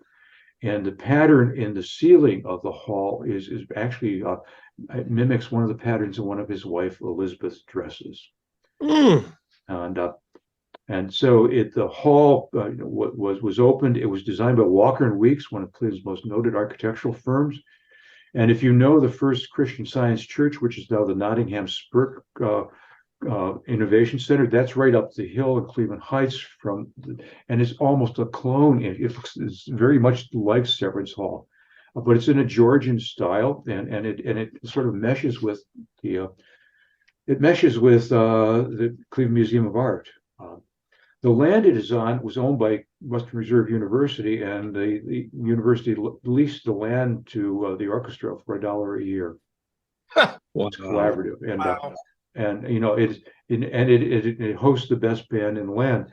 And the pattern in the ceiling of the hall is actually, it mimics one of the patterns of one of his wife Elizabeth's dresses. And so the hall was opened. It was designed by Walker and Weeks, one of Cleveland's most noted architectural firms. And if you know the first Christian Science Church, which is now the Nottingham Spurk Innovation Center, that's right up the hill in Cleveland Heights and it's almost a clone. It's very much like Severance Hall, but it's in a Georgian style, and it sort of meshes with the Cleveland Museum of Art. The land it is on was owned by Western Reserve University, and the university leased the land to the orchestra for $1 a year. It's collaborative, and it hosts the best band in the land.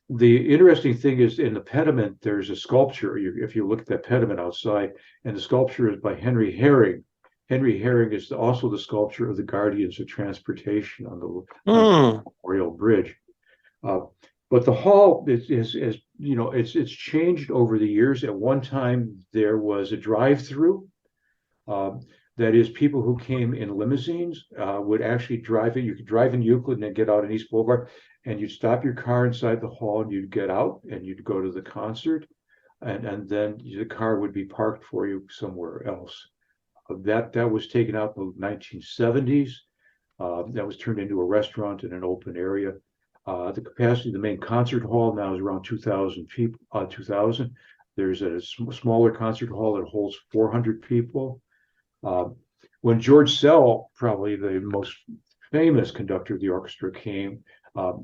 The interesting thing is, in the pediment, there's a sculpture. If you look at that pediment outside, and the sculpture is by Henry Herring. Henry Herring is also the sculptor of the Guardians of Transportation on the Memorial Bridge. But the hall is it's changed over the years. At one time, there was a drive-through. That is, people who came in limousines would actually drive it. You could drive in Euclid and then get out on East Boulevard, and you'd stop your car inside the hall, and you'd get out, and you'd go to the concert, and then the car would be parked for you somewhere else. That was taken out in the 1970s. That was turned into a restaurant in an open area. The capacity of the main concert hall now is around 2,000 people. 2,000. There's a smaller concert hall that holds 400 people. When George Sell, probably the most famous conductor of the orchestra, came,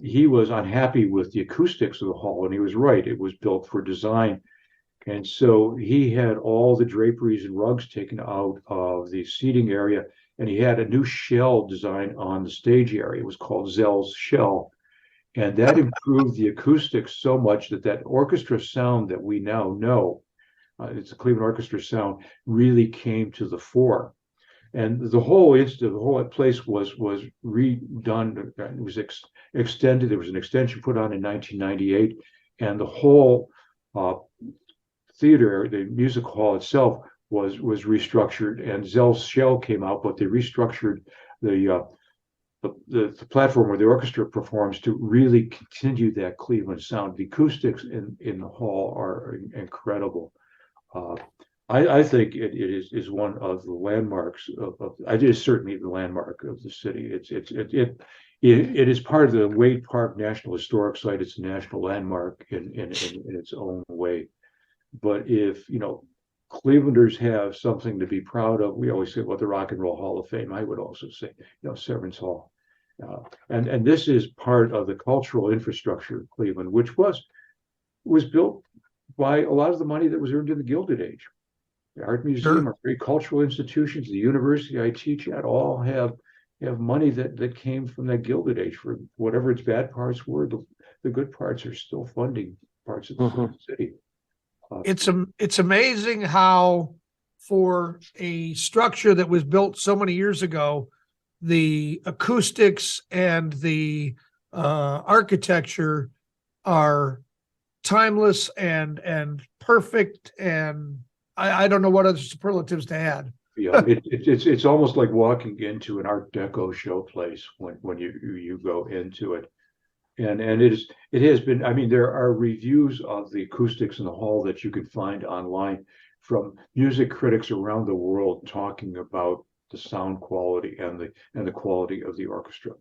he was unhappy with the acoustics of the hall, and he was right. It was built for design. And so he had all the draperies and rugs taken out of the seating area, and he had a new shell design on the stage area. It was called Zell's Shell. And that improved the acoustics so much that orchestra sound that we now know, it's a Cleveland Orchestra sound, really came to the fore. And the whole place was redone. It was extended. There was an extension put on in 1998, and the whole theater, the music hall itself, was restructured. And Zell's Shell came out, but they restructured the platform where the orchestra performs to really continue that Cleveland sound. The acoustics in the hall are incredible. I think it is one of the landmarks it is certainly the landmark of the city. It is part of the Wade Park National Historic Site. It's a national landmark in its own way. But if Clevelanders have something to be proud of, we always say, well, the Rock and Roll Hall of Fame. I would also say, Severance Hall. And this is part of the cultural infrastructure of Cleveland, which was built by a lot of the money that was earned in the Gilded Age. The art museum are very cultural institutions. The university I teach at all have money that came from that Gilded Age. For whatever its bad parts were, the good parts are still funding parts of the city. It's amazing how, for a structure that was built so many years ago, the acoustics and the architecture are timeless and perfect, and I don't know what other superlatives to add. Yeah, it's almost like walking into an Art Deco showplace when you go into it, and it has been. I mean, there are reviews of the acoustics in the hall that you can find online from music critics around the world talking about the sound quality and the quality of the orchestra.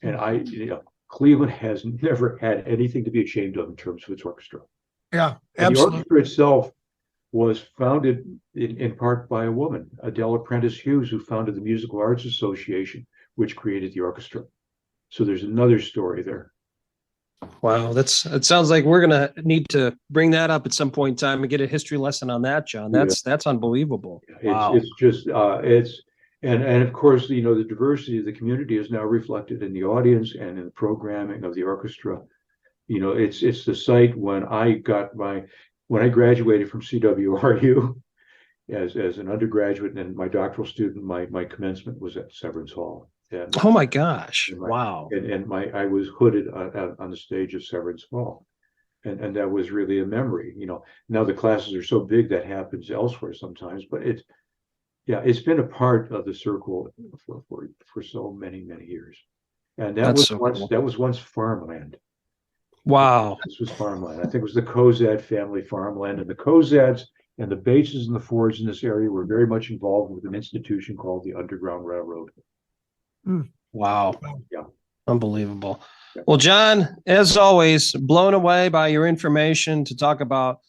And Cleveland has never had anything to be ashamed of in terms of its orchestra. Yeah, and the absolutely. orchestra itself was founded in part by a woman, Adele Apprentice Hughes, who founded the Musical Arts Association, which created the orchestra. So there's another story there. Wow, it sounds like we're gonna need to bring that up at some point in time and get a history lesson on that, John. That's unbelievable. Wow. It's just and of course, the diversity of the community is now reflected in the audience and in the programming of the orchestra. It's the site when I graduated from CWRU as an undergraduate and my doctoral student, my commencement was at Severance Hall. And, oh my gosh! Wow! And I was hooded on the stage of Severance Hall, and that was really a memory. Now the classes are so big that happens elsewhere sometimes, but it's been a part of the circle for so many years, and that was once farmland. Wow. This was farmland. I think it was the Kozad family farmland, and the Kozads and the Bateses and the Fords in this area were very much involved with an institution called the Underground Railroad. Wow. Yeah. Unbelievable. Well, John, as always, blown away by your information to talk about,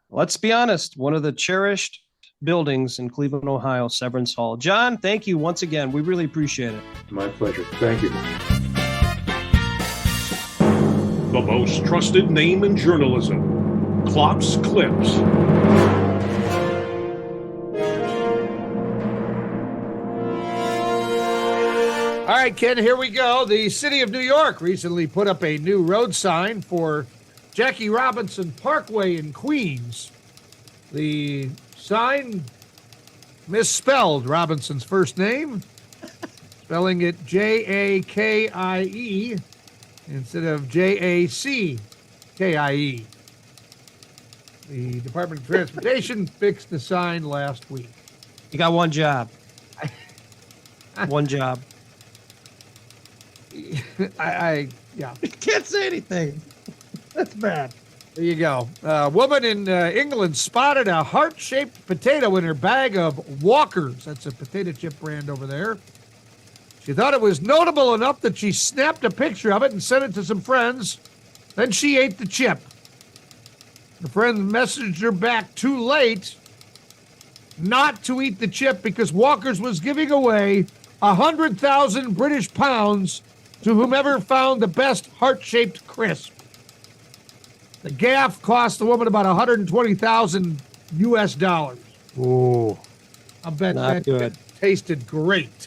let's be honest, one of the cherished buildings in Cleveland, Ohio, Severance Hall. John, thank you once again. We really appreciate it. My pleasure. Thank you. The most trusted name in journalism, Klopp's Klips. All right, Ken, here we go. The city of New York recently put up a new road sign for Jackie Robinson Parkway in Queens. The sign misspelled Robinson's first name, spelling it Jakie instead of Jackie. The Department of Transportation fixed the sign last week. You got one job. One job. Yeah. You can't say anything. That's bad. There you go. A woman in England spotted a heart-shaped potato in her bag of Walkers. That's a potato chip brand over there. She thought it was notable enough that she snapped a picture of it and sent it to some friends. Then she ate the chip. Her friend messaged her back too late not to eat the chip because Walkers was giving away 100,000 British pounds to whomever found the best heart-shaped crisp. The gaffe cost the woman about $120,000 US. Oh, I bet not good. Tasted great.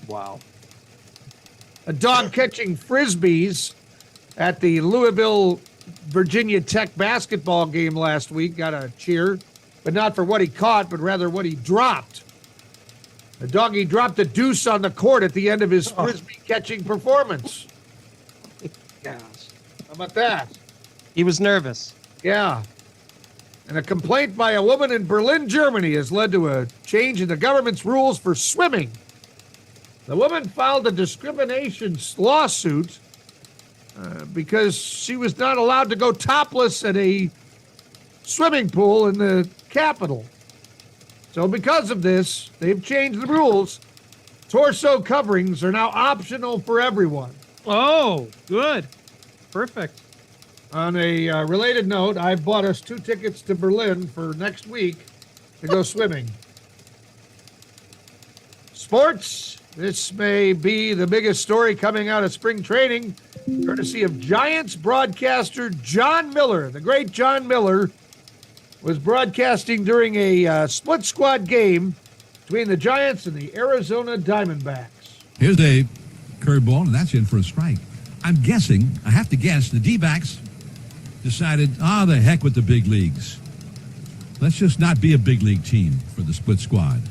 Wow. A dog catching frisbees at the Louisville, Virginia Tech basketball game last week got a cheer, but not for what he caught, but rather what he dropped. The doggy dropped a deuce on the court at the end of his frisbee catching performance. Gosh. How about that? He was nervous. Yeah. And a complaint by a woman in Berlin, Germany has led to a change in the government's rules for swimming. The woman filed a discrimination lawsuit because she was not allowed to go topless at a swimming pool in the capital. So because of this, they've changed the rules. Torso coverings are now optional for everyone. Oh, good. Perfect. On a related note, I bought us 2 tickets to Berlin for next week to go swimming. Sports. This may be the biggest story coming out of spring training, courtesy of Giants broadcaster John Miller. The great John Miller was broadcasting during a split squad game between the Giants and the Arizona Diamondbacks. Here's a curveball, and that's in for a strike. I have to guess, the D-backs decided, the heck with the big leagues. Let's just not be a big league team for the split squad.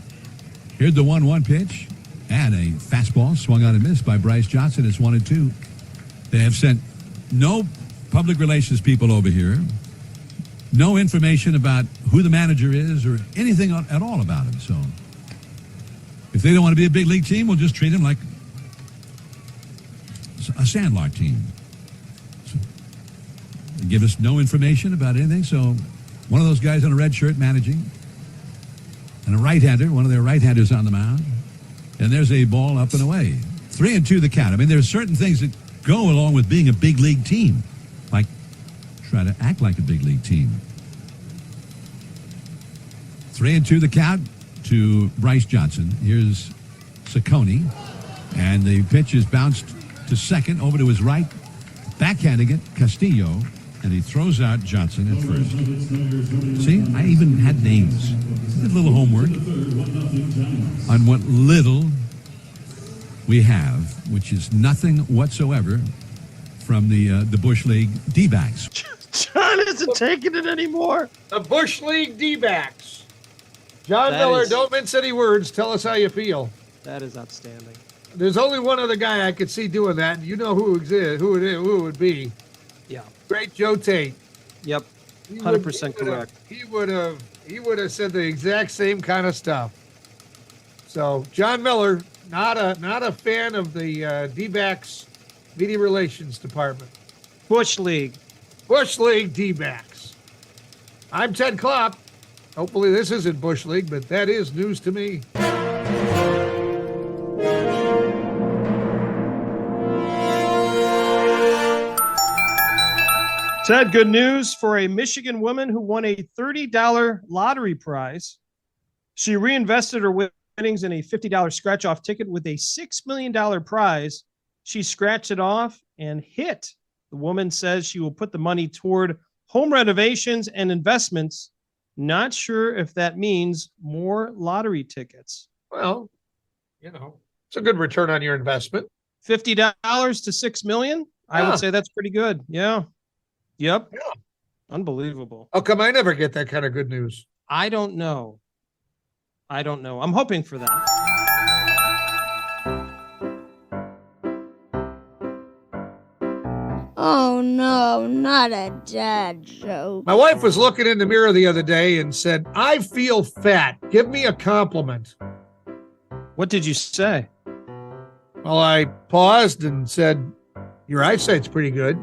Here's the 1-1 pitch, and a fastball swung on and missed by Bryce Johnson. It's 1-2. They have sent no public relations people over here, no information about who the manager is or anything at all about him. So if they don't want to be a big league team, we'll just treat them like a sandlot team. So they give us no information about anything. So one of those guys in a red shirt managing, and a right-hander, one of their right-handers on the mound, and there's a ball up and away. 3-2 the count. I mean, there's certain things that go along with being a big league team, like try to act like a big league team. 3-2 the count to Bryce Johnson. Here's Ciccone, and the pitch is bounced to second, over to his right, backhanding it, Castillo, and he throws out Johnson at first. See, I even had names. Did a little homework on what little we have, which is nothing whatsoever from the Bush League D-backs. John isn't taking it anymore. The Bush League D-backs. John Miller, don't mince any words. Tell us how you feel. That is outstanding. There's only one other guy I could see doing that, and you know who it would be. Yeah. Great Joe Tate. Yep. 100% correct. He would have said the exact same kind of stuff. So John Miller, not a fan of the D-backs media relations department. Bush League D-backs. I'm Ted Klopp. Hopefully this isn't Bush League, but that is news to me. Ted, good news for a Michigan woman who won a $30 lottery prize. She reinvested her winnings in a $50 scratch-off ticket with a $6 million prize. She scratched it off and hit. The woman says she will put the money toward home renovations and investments. Not sure if that means more lottery tickets. Well, it's a good return on your investment. $50 to $6 million? I would say that's pretty good. Yeah. Yep. Yeah. Unbelievable. How come I never get that kind of good news? I don't know. I'm hoping for that. Oh no, not a dad joke. My wife was looking in the mirror the other day and said, "I feel fat. Give me a compliment." What did you say? Well, I paused and said, "Your eyesight's pretty good."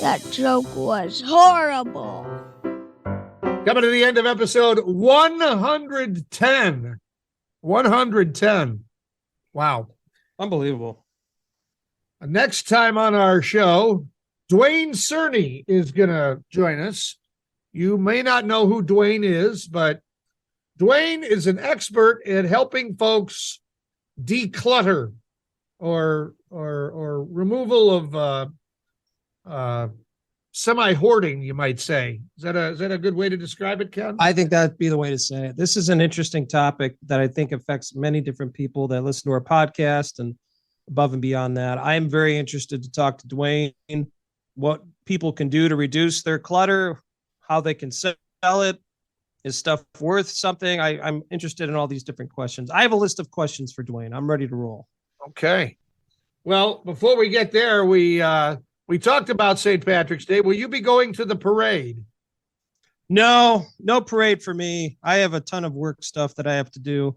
That joke was horrible. Coming to the end of episode 110. 110. Wow. Unbelievable. Next time on our show, Dwayne Cerny is going to join us. You may not know who Dwayne is, but Dwayne is an expert at helping folks declutter or removal of semi-hoarding, you might say. Is that a good way to describe it, Ken? I think that'd be the way to say it. This is an interesting topic that I think affects many different people that listen to our podcast and above and beyond that. I am very interested to talk to Dwayne, what people can do to reduce their clutter, how they can sell it. Is stuff worth something? I'm interested in all these different questions. I have a list of questions for Dwayne. I'm ready to roll. Okay. Well, before we get there, we talked about St. Patrick's Day. Will you be going to the parade? No parade for me. I have a ton of work stuff that I have to do.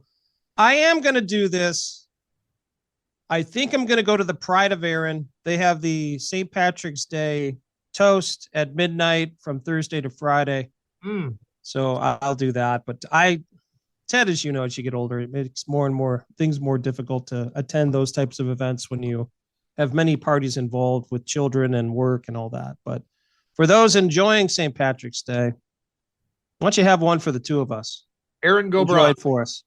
I am going to do this. I think I'm going to go to the Pride of Erin. They have the St. Patrick's Day toast at midnight from Thursday to Friday. So I'll do that. But Ted, as you know, as you get older, it makes more and more things more difficult to attend those types of events when you have many parties involved with children and work and all that. But for those enjoying St. Patrick's Day, why don't you have one for the two of us? Aaron Gobra. Enjoy it for us.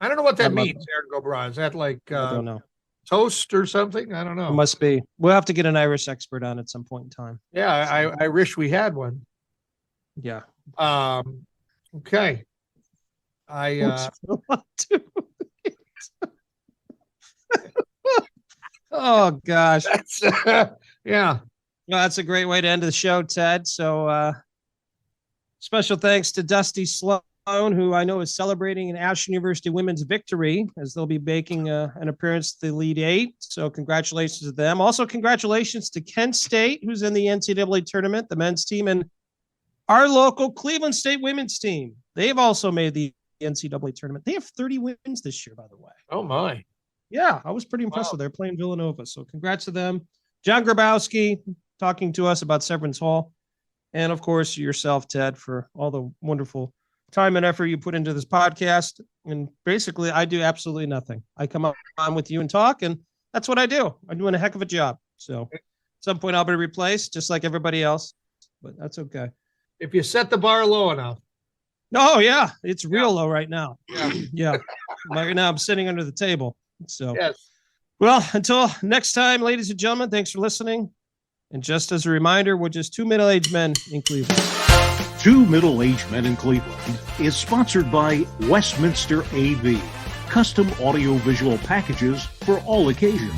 I don't know what that means, Aaron Gobra. Is that like I don't know. Toast or something? I don't know. It must be. We'll have to get an Irish expert on at some point in time. Yeah, I wish we had one. Yeah. Okay. Oh gosh. That's, yeah. Well, that's a great way to end the show, Ted. So special thanks to Dusty Sloan, who I know is celebrating an Ashland University women's victory as they'll be making an appearance at the Elite Eight. So congratulations to them. Also, congratulations to Kent State, who's in the NCAA tournament, the men's team, and our local Cleveland State women's team. They've also made the NCAA tournament. They have 30 wins this year, by the way. Oh, my. Yeah, I was pretty impressed with. They're playing Villanova. So congrats to them. John Grabowski talking to us about Severance Hall. And, of course, yourself, Ted, for all the wonderful time and effort you put into this podcast. And basically, I do absolutely nothing. I come on with you and talk, and that's what I do. I'm doing a heck of a job. So at some point, I'll be replaced, just like everybody else. But that's okay. If you set the bar low enough. Oh, yeah. It's real low right now. Yeah. Right now, I'm sitting under the table. So, yes. Well, until next time, ladies and gentlemen, thanks for listening. And just as a reminder, we're just two middle-aged men in Cleveland. Two Middle-Aged Men in Cleveland is sponsored by Westminster AV, custom audio-visual packages for all occasions.